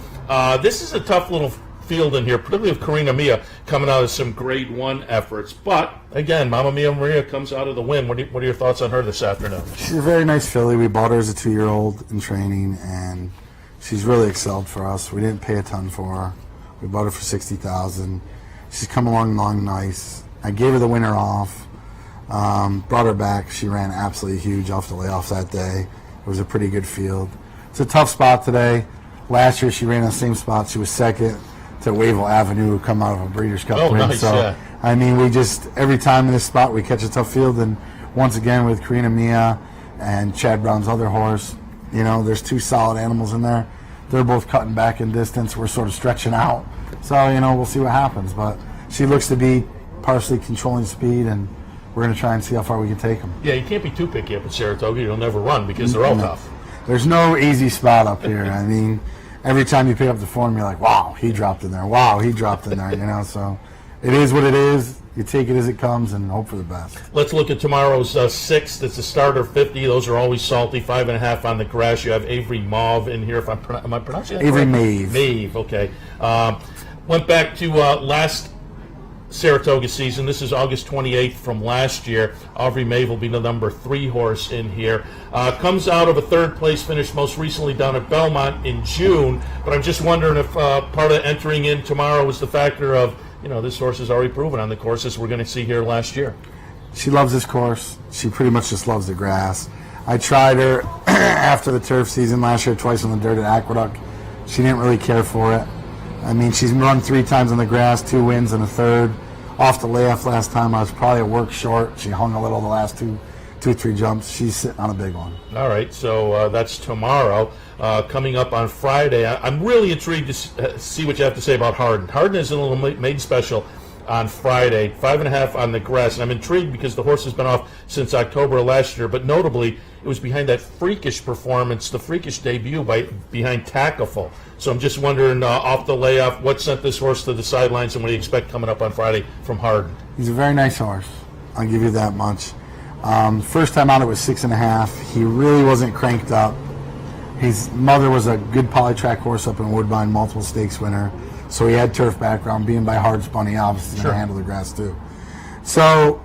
This is a tough little field in here, particularly with Karina Mia coming out of some grade 1 efforts. But again, Mamma Mia Maria comes out of the win. What are your thoughts on her this afternoon? She's a very nice filly. We bought her as a 2-year-old in training, and she's really excelled for us. We didn't pay a ton for her. We bought her for $60,000. She's come along nice. I gave her the winter off, brought her back. She ran absolutely huge off the layoffs that day. It was a pretty good field. It's a tough spot today. Last year she ran in the same spot. She was second to Wavell Avenue, who come out of a Breeders' Cup win. Nice, so, yeah. I mean, we just, every time in this spot we catch a tough field, and once again with Karina Mia and Chad Brown's other horse, there's 2 solid animals in there. They're both cutting back in distance. We're sort of stretching out. So, we'll see what happens. But she looks to be partially controlling speed, and we're going to try and see how far we can take them. Yeah, you can't be too picky up at Saratoga. You'll never run because they're all tough. There's no easy spot up here. I mean, every time you pick up the form, you're like, wow, he dropped in there. Wow, he dropped in there, So it is what it is. You take it as it comes and hope for the best. Let's look at tomorrow's 6th. It's a starter 50. Those are always salty. 5.5 on the grass. You have Avery Mauve in here. Am I pronouncing that Avery correct? Mauve. Mauve, okay. Went back to last Saratoga season. This is August 28th from last year. Aubrey Mave will be the number 3 horse in here. Comes out of a 3rd place finish most recently down at Belmont in June. But I'm just wondering if part of entering in tomorrow was the factor of, this horse is already proven on the courses we're going to see here last year. She loves this course. She pretty much just loves the grass. I tried her after the turf season last year twice on the dirt at Aqueduct. She didn't really care for it. I mean, she's run 3 times on the grass, 2 wins and a 3rd. Off the layoff last time, I was probably a work short. She hung a little the last 2 or 3 jumps. She's sitting on a big one. All right, so that's tomorrow. Coming up on Friday, I'm really intrigued to see what you have to say about Hardin. Hardin is a little maiden special on Friday, 5.5 on the grass, and I'm intrigued because the horse has been off since October of last year, but notably it was behind that freakish performance, the freakish debut behind Tackleful. So I'm just wondering, off the layoff, what sent this horse to the sidelines, and what do you expect coming up on Friday from Hardin? He's a very nice horse. I'll give you that much. First time out it was 6.5. He really wasn't cranked up. His mother was a good polytrack horse up in Woodbine, multiple stakes winner. So he had turf background. Being by hard spun, he obviously going to handle the grass too. So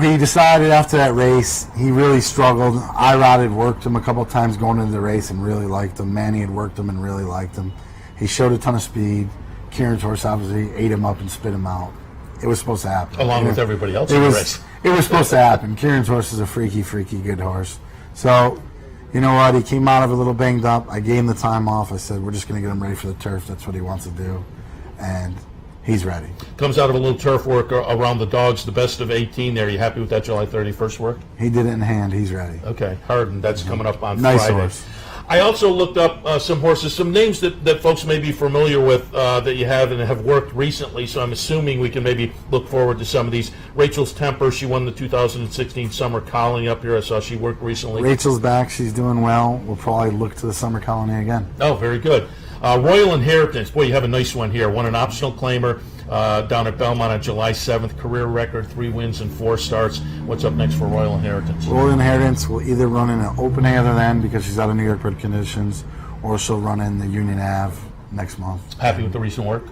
he decided after that race, he really struggled. Irod had worked him a couple times going into the race and really liked him. Manny had worked him and really liked him. He showed a ton of speed. Kieran's horse obviously ate him up and spit him out. It was supposed to happen. Along with everybody else in the race. It was supposed to happen. Kieran's horse is a freaky, freaky good horse. So, you know what? He came out of it a little banged up. I gave him the time off. I said, we're just going to get him ready for the turf. That's what he wants to do. And he's ready. Comes out of a little turf work around the dogs, the best of 18 there. You happy with that July 31st work? He did it in hand. He's ready. Okay. Hardin, that's coming up on nice Friday. Horse. I also looked up some horses, some names that folks may be familiar with that you have and have worked recently, so I'm assuming we can maybe look forward to some of these. Rachel's Temper, she won the 2016 Summer Colony up here. I saw she worked recently. Rachel's back. She's doing well. We'll probably look to the Summer Colony again. Oh, very good. Royal Inheritance. Boy, you have a nice one here. Won an optional claimer down at Belmont on July 7th. Career record, 3 wins and 4 starts. What's up next for Royal Inheritance? Royal Inheritance will either run in an open A other than because she's out of New York bred conditions, or she'll run in the Union Ave next month. Happy with the recent work?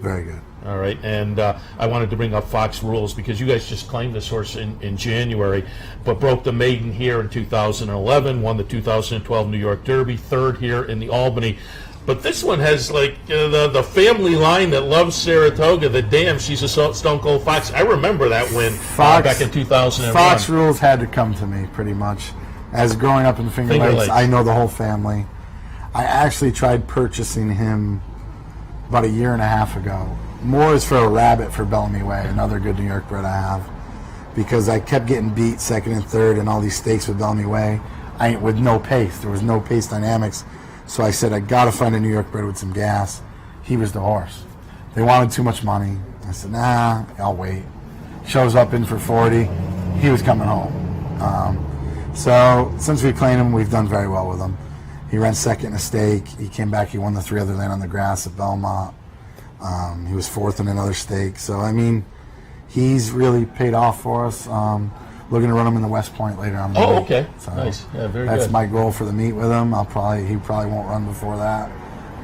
Very good. All right, and I wanted to bring up Fox Rules because you guys just claimed this horse in January, but broke the maiden here in 2011, won the 2012 New York Derby, 3rd here in the Albany. But this one has like the family line that loves Saratoga. The damn, she's a Stone Cold Fox. I remember that win back in 2001. Fox Rules had to come to me pretty much. As growing up in Finger Lakes, I know the whole family. I actually tried purchasing him about 1.5 years ago. More is for a rabbit for Bellamy Way, another good New York bred I have, because I kept getting beat 2nd and 3rd in all these stakes with Bellamy Way. With no pace. There was no pace dynamics. So I said, I got to find a New York bred with some gas. He was the horse. They wanted too much money. I said, nah, I'll wait. Shows up in for 40. He was coming home. So since we claimed him, we've done very well with him. He ran 2nd in a stake. He came back. He won the 3 other lane on the grass at Belmont. He was 4th in another stake. So, I mean, he's really paid off for us. Looking to run him in the West Point later on. Oh, okay. So nice. Yeah, very good. That's my goal for the meet with him. He probably won't run before that,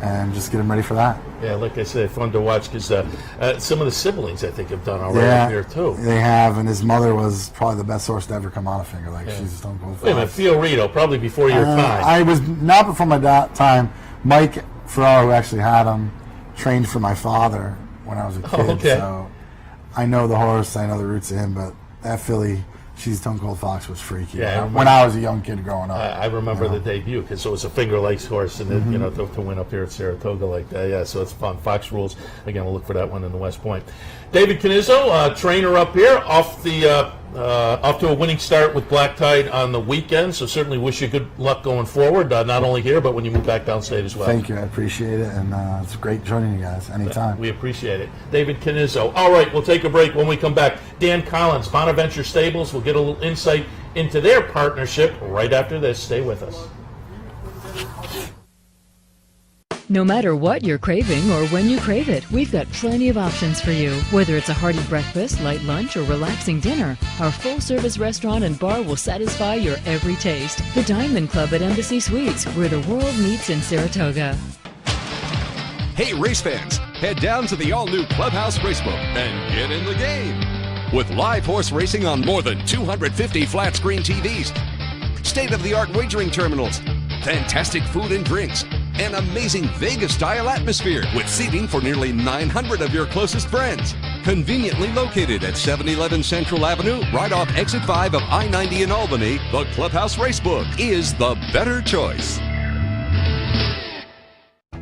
and just get him ready for that. Yeah, like I said, fun to watch because some of the siblings I think have done already up here too. They have, and his mother was probably the best horse to ever come out of Finger Lakes. She's a Stone Cold Fox. Wait a minute, Fiorito, probably before your time. I was not before my time. Mike Ferraro, who actually had him, trained for my father when I was a kid. Oh, okay. So I know the horse, I know the roots of him, but that filly, she's Stone Cold Fox, was freaky. Yeah, when I was a young kid growing up. I remember the debut because it was a Finger Lakes horse, and then, to win up here at Saratoga like that. Yeah, so it's fun. Fox Rules. Again, we'll look for that one in the West Point. David Canizzo, trainer up here, off to a winning start with Black Tide on the weekend. So certainly wish you good luck going forward, not only here but when you move back downstate as well. Thank you, I appreciate it, and it's great joining you guys anytime. We appreciate it. David Canizzo. All right, we'll take a break. When we come back, Dan Collins, Bonaventure Stables. We'll get a little insight into their partnership right after this. Stay with us. No matter what you're craving or when you crave it, we've got plenty of options for you. Whether it's a hearty breakfast, light lunch, or relaxing dinner, our full-service restaurant and bar will satisfy your every taste. The Diamond Club at Embassy Suites, where the world meets in Saratoga. Hey, race fans, head down to the all-new Clubhouse Racebook and get in the game. With live horse racing on more than 250 flat-screen TVs, state-of-the-art wagering terminals, fantastic food and drinks, an amazing Vegas-style atmosphere with seating for nearly 900 of your closest friends. Conveniently located at 711 Central Avenue, right off Exit 5 of I-90 in Albany, the Clubhouse Racebook is the better choice.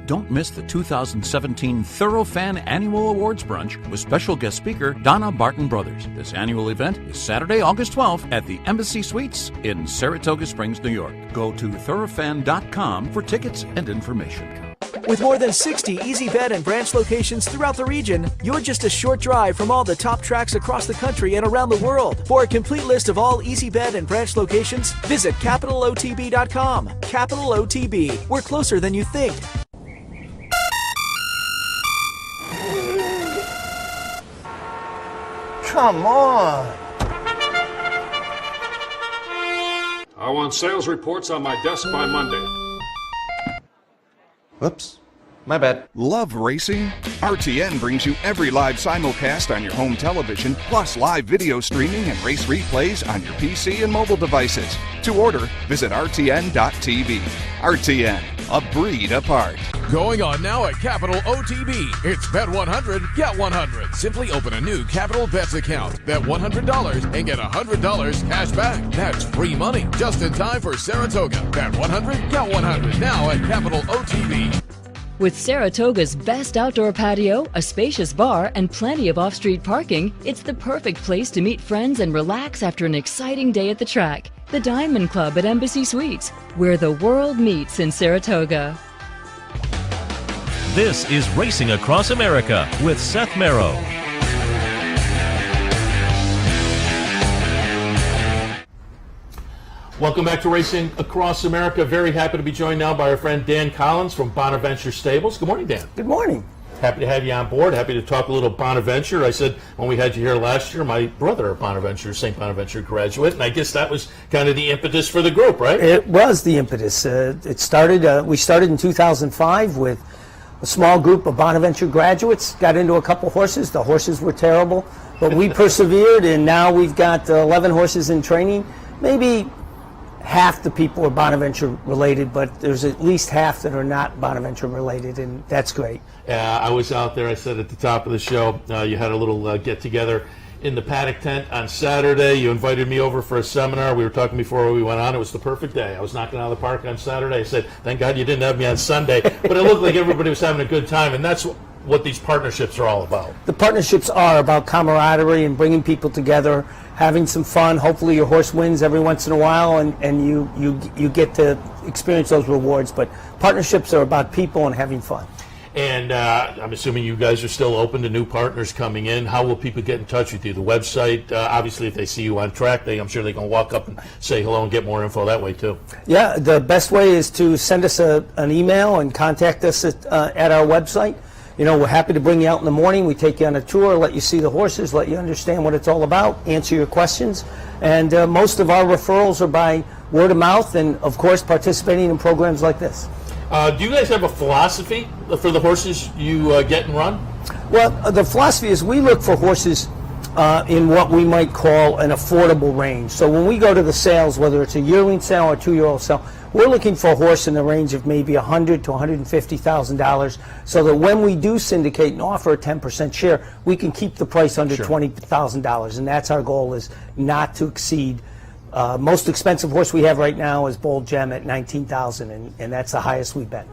Don't miss the 2017 Thorough Fan Annual Awards Brunch with special guest speaker Donna Barton Brothers. This annual event is Saturday, August 12th at the Embassy Suites in Saratoga Springs, New York. Go to thoroughfan.com for tickets and information. With more than 60 Easy Bet and branch locations throughout the region, you're just a short drive from all the top tracks across the country and around the world. For a complete list of all Easy Bet and branch locations, visit capitalotb.com. Capital OTB. We're closer than you think. Come on. I want sales reports on my desk by Monday. Whoops. My bad. Love racing? RTN brings you every live simulcast on your home television, plus live video streaming and race replays on your PC and mobile devices. To order, visit rtn.tv. RTN, a breed apart. Going on now at Capital OTB. It's Bet 100, get 100. Simply open a new Capital Bets account. Bet $100 and get $100 cash back. That's free money just in time for Saratoga. Bet 100, get 100. Now at Capital OTB. With Saratoga's best outdoor patio, a spacious bar, and plenty of off-street parking, it's the perfect place to meet friends and relax after an exciting day at the track. The Diamond Club at Embassy Suites, where the world meets in Saratoga. This is Racing Across America with Seth Merrow. Welcome back to Racing Across America. Very happy to be joined now by our friend Dan Collins from Bonaventure Stables. Good morning, Dan. Good morning. Happy to have you on board. Happy to talk a little Bonaventure. I said when we had you here last year, my brother, Bonaventure, St. Bonaventure graduate, and I guess that was kind of the impetus for the group, right? It was the impetus. It started. We started in 2005 with a small group of Bonaventure graduates. Got into a couple horses. The horses were terrible, but we persevered, and now we've got 11 horses in training. Maybe half the people are Bonaventure related, but there's at least half that are not Bonaventure related, and that's great. I was out there. I said at the top of the show, you had a little get-together in the paddock tent on Saturday. You invited me over for a seminar. We were talking before we went on. It was the perfect day. I was knocking out of the park on Saturday. I said, thank God you didn't have me on Sunday. But it looked like everybody was having a good time, and that's what these partnerships are all about. The partnerships are about camaraderie and bringing people together, having some fun. Hopefully your horse wins every once in a while, and you get to experience those rewards. But partnerships are about people and having fun. And I'm assuming you guys are still open to new partners coming in. How will people get in touch with you? The website, obviously, if they see you on track, I'm sure they can walk up and say hello and get more info that way, too. Yeah, the best way is to send us an email and contact us at our website. You know, we're happy to bring you out in the morning. We take you on a tour, let you see the horses, let you understand what it's all about, answer your questions. And most of our referrals are by word of mouth and, of course, participating in programs like this. Do you guys have a philosophy for the horses you get and run? Well, the philosophy is we look for horses in what we might call an affordable range. So when we go to the sales, whether it's a yearling sale or a 2-year-old sale, we're looking for a horse in the range of maybe $100,000 to $150,000, so that when we do syndicate and offer a 10% share, we can keep the price under $20,000, and that's our goal, is not to exceed. Most expensive horse we have right now is Bold Gem at $19,000, and that's the highest we've been.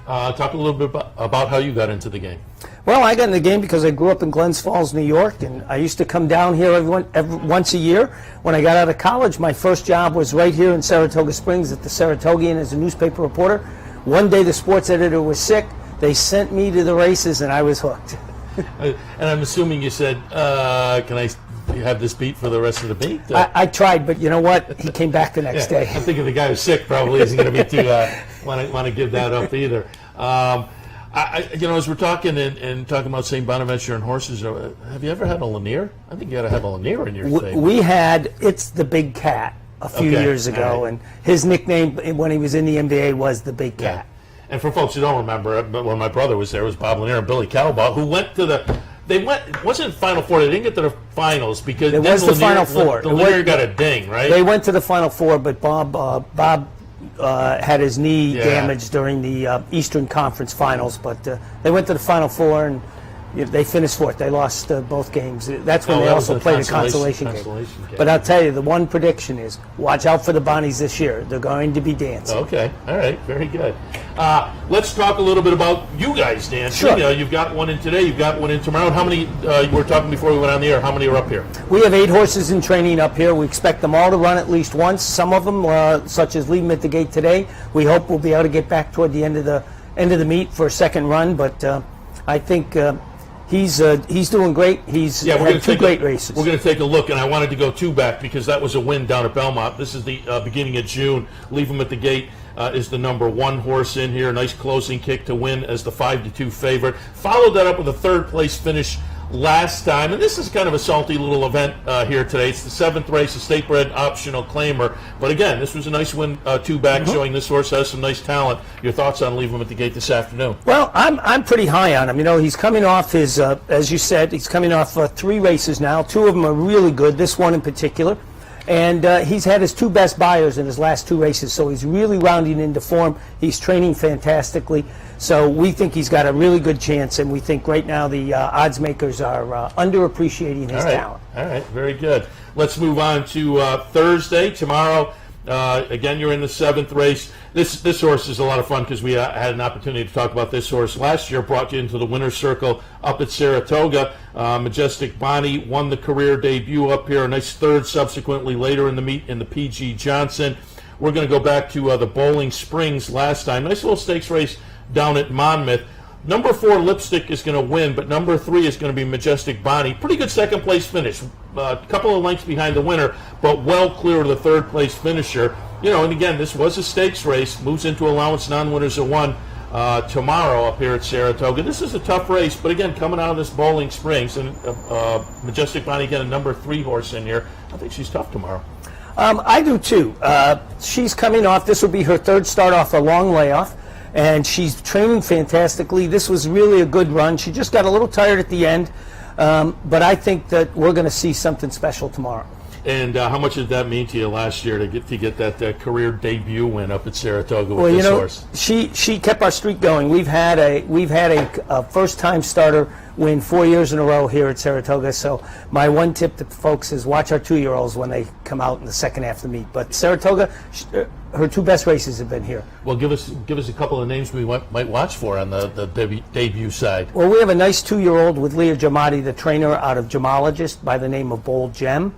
Talk a little bit about how you got into the game. Well, I got in the game because I grew up in Glens Falls, New York, and I used to come down here every once a year. When I got out of college, my first job was right here in Saratoga Springs at the Saratogian as a newspaper reporter. One day the sports editor was sick. They sent me to the races, and I was hooked. And I'm assuming you said, can I have this beat for the rest of the beat? I tried, but you know what? He came back the next day. I'm thinking the guy who's sick probably isn't going to be too want to give that up either. As we're talking and talking about St. Bonaventure and horses, have you ever had a Lanier? I think you got to have a Lanier in your stable. We had, it's the Big Cat a few years ago, and his nickname when he was in the NBA was the Big Cat. And for folks who don't remember, when my brother was there, it was Bob Lanier and Billy Cowboy, who went to the. They went. It wasn't Final Four. They didn't get to the finals because it was the Final Four. Lanier got a ding, right? They went to the Final Four, but Bob had his knee damaged during the Eastern Conference Finals. But they went to the Final Four and they finished fourth. They lost both games. That's when they also played a consolation game. But I'll tell you, the one prediction is watch out for the Bonnies this year. They're going to be dancing. Okay. All right. Very good. Let's talk a little bit about you guys dancing. Sure. You've got one in today. You've got one in tomorrow. How many, you were talking before we went on the air, how many are up here? We have 8 horses in training up here. We expect them all to run at least once. Some of them, such as Leave 'em at the Gate today, we hope we'll be able to get back toward the end of the meet for a second run. But I think he's doing great. He's had 2 great races. We're going to take a look, and I wanted to go 2 back because that was a win down at Belmont. This is the beginning of June. Leave 'em at the Gate is the number 1 horse in here. Nice closing kick to win as the 5-2 favorite. Followed that up with a 3rd place finish last time, and this is kind of a salty little event here today. It's the 7th race, a state bred optional claimer. But again, this was a nice win 2 back, showing this horse has some nice talent. Your thoughts on Leave 'em at the Gate this afternoon? Well, I'm pretty high on him. You know, he's coming off his, as you said, he's coming off 3 races now. 2 of them are really good, this one in particular. And he's had his 2 best buyers in his last 2 races, so he's really rounding into form. He's training fantastically. So we think he's got a really good chance, and we think right now the odds makers are underappreciating his talent. All right, very good. Let's move on to Thursday. Tomorrow, again, you're in the 7th race. This horse is a lot of fun because we had an opportunity to talk about this horse last year. Brought you into the winner's circle up at Saratoga. Majestic Bonnie won the career debut up here. A nice 3rd subsequently later in the meet in the P.G. Johnson. We're going to go back to the Bowling Springs last time. Nice little stakes race down at Monmouth. Number 4 Lipstick is going to win, but number 3 is going to be Majestic Bonnie. Pretty good 2nd place finish. A couple of lengths behind the winner, but well clear of the 3rd place finisher. You know, and again, this was a stakes race. Moves into allowance non-winners of 1 tomorrow up here at Saratoga. This is a tough race, but again, coming out of this Bowling Springs, and Majestic Bonnie, again, a number 3 horse in here. I think she's tough tomorrow. I do too. She's coming off, this will be her 3rd start off a long layoff, and she's training fantastically. This was really a good run. She just got a little tired at the end, but I think that we're going to see something special tomorrow. And how much did that mean to you last year to get that career debut win up at Saratoga with this horse? She kept our streak going. We've had a first-time starter win 4 years in a row here at Saratoga. So my one tip to folks is watch our 2-year-olds when they come out in the second half of the meet. But Saratoga, her 2 best races have been here. Well, give us a couple of names we might watch for on the debut side. Well, we have a nice 2-year-old with Leah Giamatti, the trainer out of Gemologist, by the name of Bold Gem.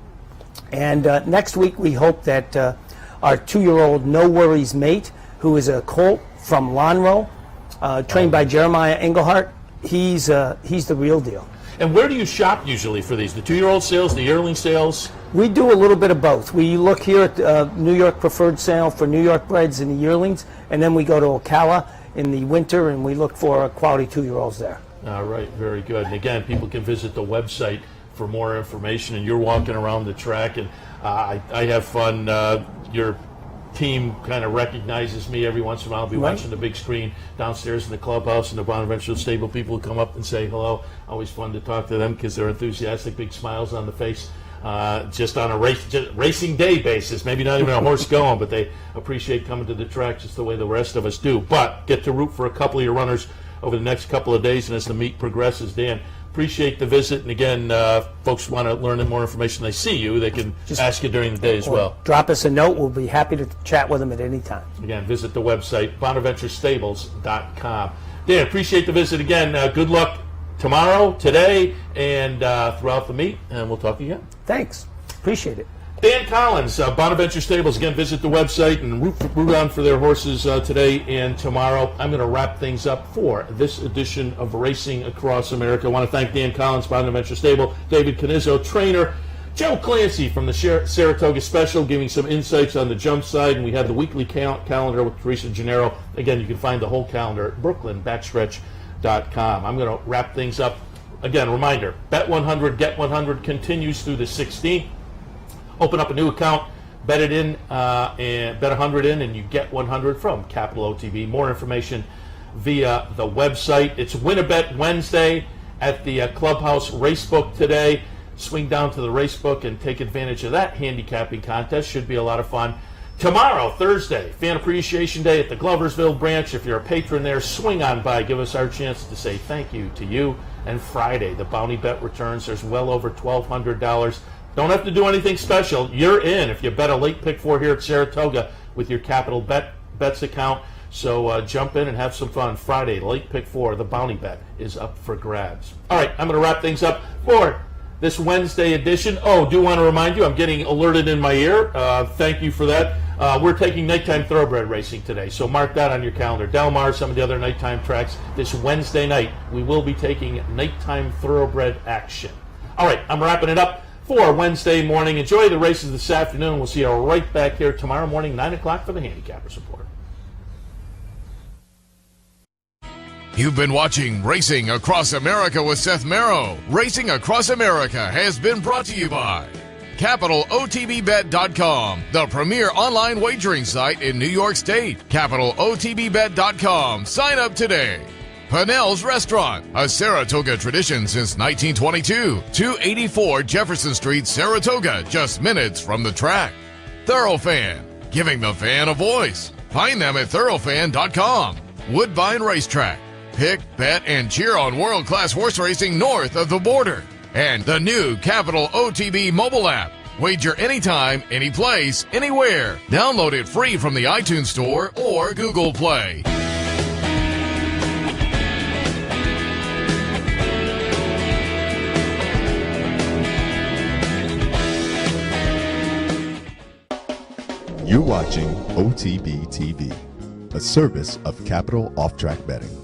And next week we hope that our 2-year-old No Worries Mate, who is a colt from Lonhro, trained by Jeremiah Engelhart, he's the real deal. And where do you shop usually for these? The 2-year-old sales, the yearling sales? We do a little bit of both. We look here at New York Preferred Sale for New York breds and the yearlings, and then we go to Ocala in the winter and we look for quality 2-year-olds there. All right, very good. And again, people can visit the website for more information, and you're walking around the track, and I have fun. Your team kind of recognizes me every once in a while. I'll be watching the big screen downstairs in the clubhouse, and the Bonaventure Stable people will come up and say hello. Always fun to talk to them because they're enthusiastic, big smiles on the face. Just on a racing day basis, maybe not even a horse going, but they appreciate coming to the track just the way the rest of us do. But get to root for a couple of your runners over the next couple of days, and as the meet progresses, Dan, appreciate the visit. And again, folks want to learn more information, they see you, they can just ask you during the day as well. Drop us a note. We'll be happy to chat with them at any time. Again, visit the website, bonaventurestables.com. Dan, appreciate the visit again. Good luck tomorrow, today, and throughout the meet, and we'll talk again. Thanks. Appreciate it. Dan Collins, Bonaventure Stables. Again, visit the website and root on for their horses today and tomorrow. I'm going to wrap things up for this edition of Racing Across America. I want to thank Dan Collins, Bonaventure Stable, David Canizzo, trainer, Joe Clancy from the Saratoga Special, giving some insights on the jump side, and we have the weekly calendar with Teresa Gennaro. Again, you can find the whole calendar at brooklynbackstretch.com. I'm going to wrap things up. Again, reminder, Bet 100, Get 100 continues through the 16th. Open up a new account, bet it in, and bet 100 in, and you get 100 from Capital OTB. More information via the website. It's Win-A-Bet Wednesday at the Clubhouse Racebook today. Swing down to the Racebook and take advantage of that handicapping contest. Should be a lot of fun. Tomorrow, Thursday, Fan Appreciation Day at the Gloversville branch. If you're a patron there, swing on by. Give us our chance to say thank you to you. And Friday, the Bounty Bet returns. There's well over $1,200. Don't have to do anything special. You're in if you bet a late pick four here at Saratoga with your Capital Bets account. So jump in and have some fun. Friday, late pick four, the Bounty Bet is up for grabs. All right, I'm going to wrap things up for this Wednesday edition. Oh, do want to remind you, I'm getting alerted in my ear. Thank you for that. We're taking nighttime thoroughbred racing today, so mark that on your calendar. Del Mar, some of the other nighttime tracks. This Wednesday night, we will be taking nighttime thoroughbred action. All right, I'm wrapping it up for Wednesday morning. Enjoy the races this afternoon. We'll see you right back here tomorrow morning, 9 o'clock for the Handicappers Report. You've been watching Racing Across America with Seth Merrow. Racing Across America has been brought to you by CapitalOTBBet.com, the premier online wagering site in New York State. CapitalOTBBet.com. Sign up today. Pinnell's Restaurant, a Saratoga tradition since 1922. 284 Jefferson Street, Saratoga, just minutes from the track. Thoroughfan, giving the fan a voice. Find them at thoroughfan.com. Woodbine Racetrack. Pick, bet, and cheer on world-class horse racing north of the border. And the new Capital OTB mobile app. Wager anytime, any place, anywhere. Download it free from the iTunes Store or Google Play. You're watching OTB TV, a service of Capital Off Track Betting.